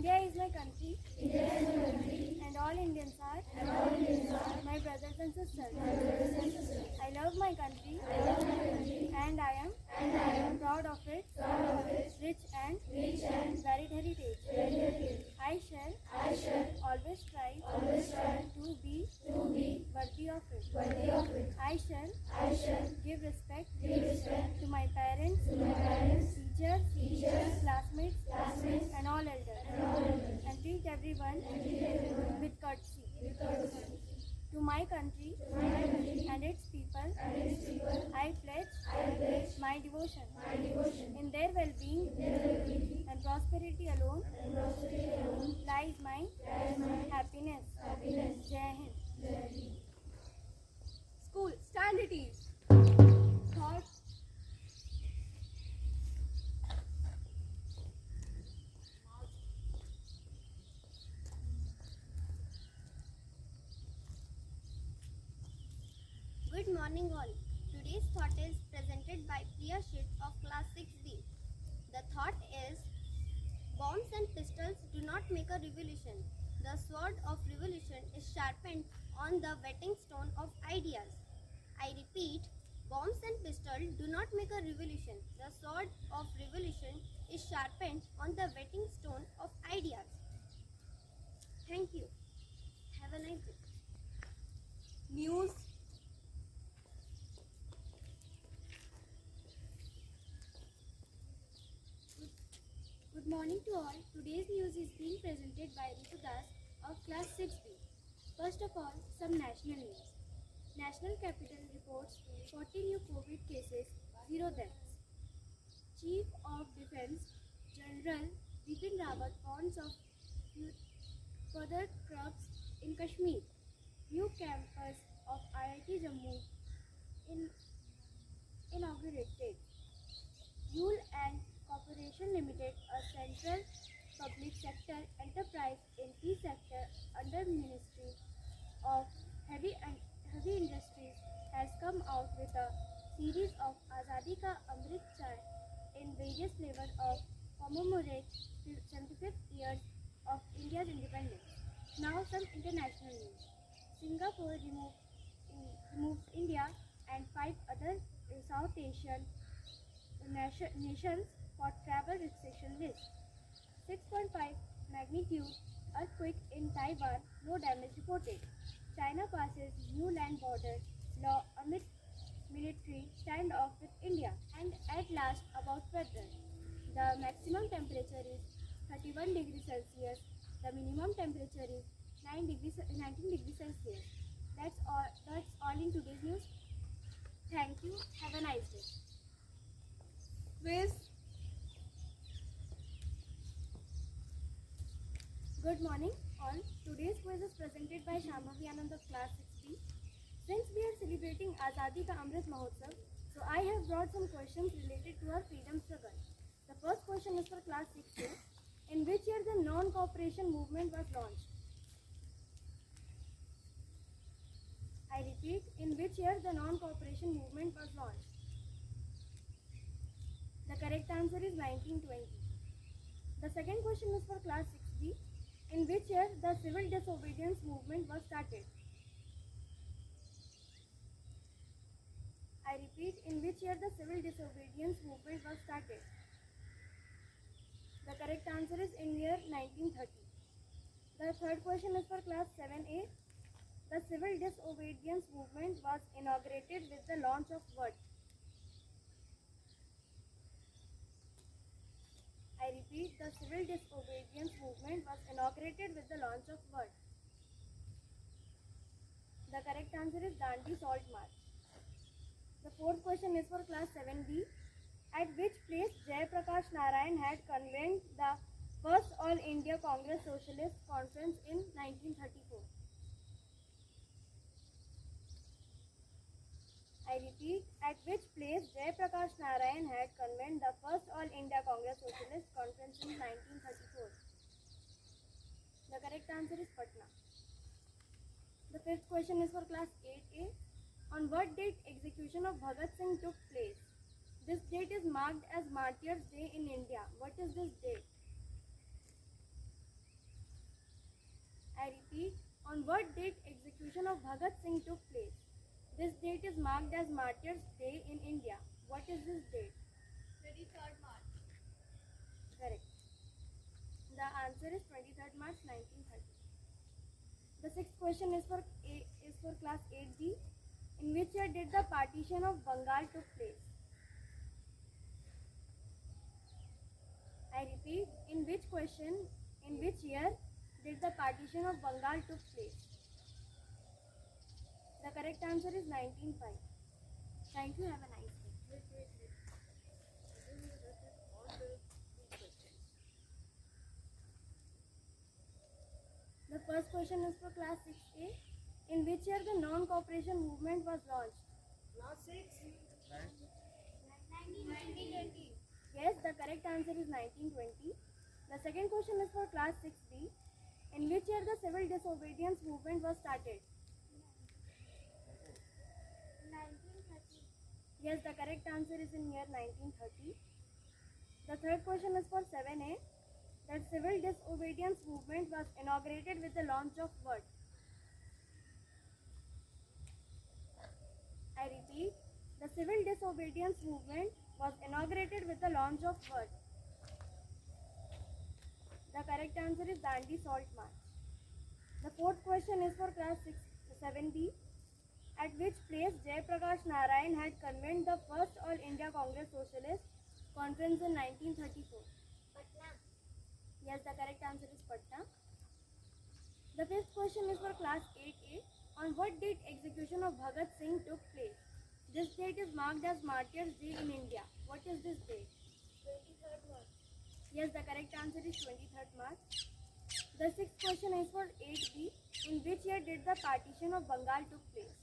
India is my country. And all Indians are. My brothers and sisters. I love my country. And I am proud of its rich and varied heritage. I shall always strive to be worthy of it. I shall give respect to my parents, teachers, classmates, and all elders, and treat everyone with courtesy. To my country and its people, I pledge my devotion. In their well-being and prosperity alone lies my happiness. Jai Hind. School, stand at ease. Thought. Good morning all. Today's thought is presented by Priya Shit of class 6B. The thought is, bombs and pistols do not make a revolution. The sword of revolution is sharpened on the whetting stone of ideas. I repeat, bombs and pistols do not make a revolution. The sword of revolution is sharpened on the whetting stone of ideas. Thank you. Have a nice day. News. Good morning to all. Today's news is being presented by Ritu Das of class 6B. First of all, some national news. National capital reports 40 new COVID cases, 0 deaths. Chief of Defence General Bipin Rawat warns of further crops in Kashmir. New campus of IIT Jammu inaugurated. Yule and Corporation Limited, a central public sector enterprise in tea sector under Ministry of Heavy Industries, has come out with a series of Azadi Ka Amrit Chai in various flavors of commemorate 75th years of India's independence. Now some international news. Singapore removes India and 5 other South Asian nations for travel restriction list. 6.5 magnitude earthquake in Taiwan, no damage reported. China passes new land border law amid military standoff with India. And at last, about weather. The maximum temperature is 31 degrees Celsius. The minimum temperature is 19 degrees Celsius. That's all in today's news. Thank you. Have a nice day. Quiz. Good morning all. Today's quiz is presented by Shambhavi Anand of class 6B. Since we are celebrating Azadi Ka Amrit Mahotsav, so I have brought some questions related to our freedom struggle. The first question is for class 6A. In which year the non-cooperation movement was launched? I repeat, in which year the non-cooperation movement was launched? The correct answer is 1920. The second question is for class 6B. In which year the civil disobedience movement was started? I repeat, in which year the civil disobedience movement was started? The correct answer is in year 1930. The third question is for class 7A. The civil disobedience movement was inaugurated with the launch of what? I repeat, the civil disobedience movement was inaugurated with the launch of what? The correct answer is Dandi Salt March. The fourth question is for class 7B. At which place Jayaprakash Narayan had convened the first All India Congress Socialist Conference in 1934? I repeat, at which place Jayaprakash Narayan had convened the first All India Congress Socialist Conference in 1934? The correct answer is Patna. The fifth question is for class 8A. On what date execution of Bhagat Singh took place? This date is marked as Martyrs' Day in India. What is this date? repeat. On what date execution of Bhagat Singh took place? This date is marked as Martyrs' Day in India. What is this date? 23rd March. Correct. The answer is 23rd March 1930. The sixth question is for class 8B. In which year did the partition of Bengal took place? I repeat, in which year did the partition of Bengal took place? The correct answer is 1905. Thank you. Have a nice day. The first question is for class 6A. In which year the non-cooperation movement was launched? Class 6. 1920. Yes, the correct answer is 1920. The second question is for class 6B. In which year the civil disobedience movement was started? 1930. Yes, the correct answer is in year 1930. The third question is for 7A. The civil disobedience movement was inaugurated with the launch of what? I repeat, the civil disobedience movement was inaugurated with the launch of what? The correct answer is Dandi Salt March. The fourth question is for class 7B. At which place Jayaprakash Narayan had convened the first All India Congress Socialist Conference in 1934? Patna. Yes, the correct answer is Patna. The fifth question is for class 8A. On what date execution of Bhagat Singh took place? This date is marked as Martyrs' Day in India. What is this date? 23rd March. Yes, the correct answer is 23rd March. The sixth question is for 8B. In which year did the partition of Bengal took place?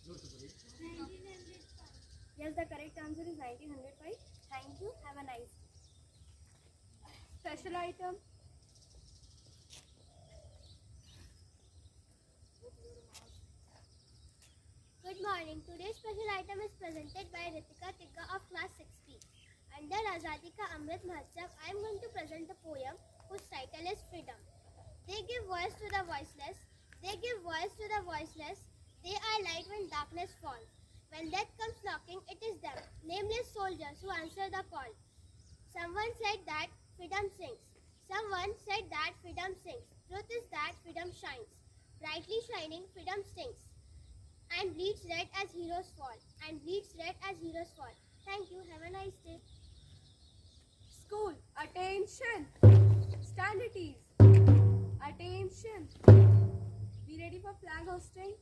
1905. Yes, the correct answer is 1905. Thank you. Have a nice day. Special item. Good morning. Today's special item is presented by Ritika Tigga of class 6B. Under Azadi Ka Amrit Mahotsav, I am going to present a poem whose title is Freedom. They give voice to the voiceless. They give voice to the voiceless. They are light when darkness falls. When death comes knocking, it is them, nameless soldiers who answer the call. Someone said that freedom sings. Someone said that freedom sings. Truth is that freedom shines. Brightly shining, freedom stings. And bleeds red as heroes fall. And bleeds red as heroes fall. Thank you. Have a nice day. School. Attention. Stand at ease. Attention. Be ready for flag hosting.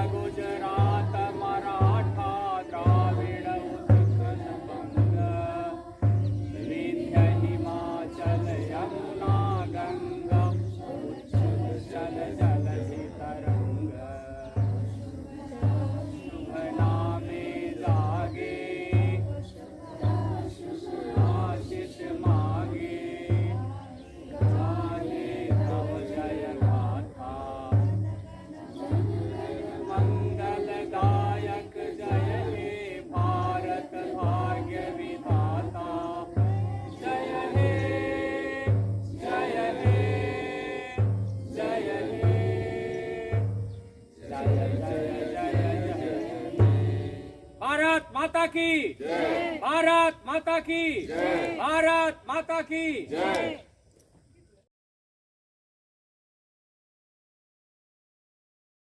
Gujarat Maratha Dravida Utkal बंग विंध्य हिमाचल यमुना गंगा उच्छल जलधि तरंग शुभ नामे जागे आशीष मागे गाहे तव जय गाथा मंगलदायक जय हे भारत भाग्य विधाता जय हे जय हे जय हे जय जय जय जय भारत माता की जय भारत माता की जय भारत माता की जय।